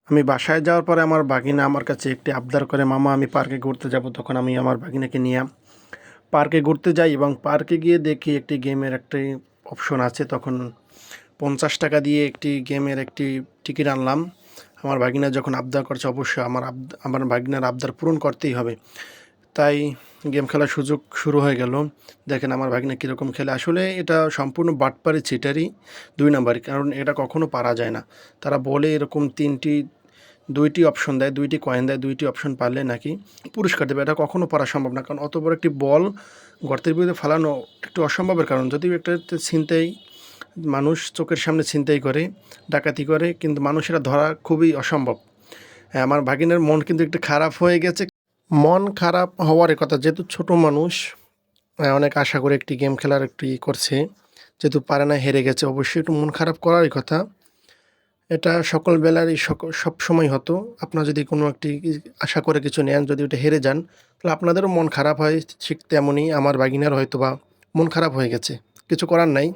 আমি বাসায় যাওয়ার পরে আমার বাগিনা আমার কাছে একটি আবদার করে, "মামা আমি পার্কে ঘুরতে যাব।" তখন আমি আমার বাগিনাকে নিয়ে পার্কে ঘুরতে যাই এবং পার্কে গিয়ে দেখি একটি গেমের একটি অপশন আছে। তখন ৳৫০ দিয়ে একটি গেমের একটি টিকিট আনলাম। আমার ভাগিনা যখন আবদার করছে অবশ্যই আমার ভাগিনার আবদার পূরণ করতেই হবে। তাই গেম খেলার সুযোগ শুরু হয়ে গেল। দেখেন আমার ভাগিনা কীরকম খেলে। আসলে এটা সম্পূর্ণ বাটপারি, চিটারি, ২ নাম্বারি। কারণ এটা কখনো পারা যায় না। তারা বলে এরকম ২টি অপশন দেয়, ২টি কয়েন দেয়, ২টি অপশন পারলে নাকি পুরস্কার দেবে। এটা কখনো পারা সম্ভব না। কারণ অত বড় একটি বল গর্তের ভিতরে ফালানো একটু অসম্ভবের কারণ। যদিও এটাতে ছিনতাই, মানুষ চোখের সামনে ছিনতাই করে, ডাকাতি করে, কিন্তু মানুষেরা ধরা খুবই অসম্ভব। হ্যাঁ, আমার ভাগিনার মন কিন্তু একটু খারাপ হয়ে গেছে। মন খারাপ হওয়ারই কথা। যেহেতু ছোট মানুষ, অনেক আশা করে একটি গেম খেলার একটি করছে। যেহেতু পারে না, হেরে গেছে, অবশ্যই একটু মন খারাপ করারই কথা। এটা সকল বেলারই সবসময় হতো। আপনারা যদি কোনো একটি আশা করে কিছু নেন, যদি ওটা হেরে যান, তাহলে আপনাদেরও মন খারাপ হয়। ঠিক তেমনই আমার ভাগিনার হয়তোবা মন খারাপ হয়ে গেছে। কিছু করার নাই।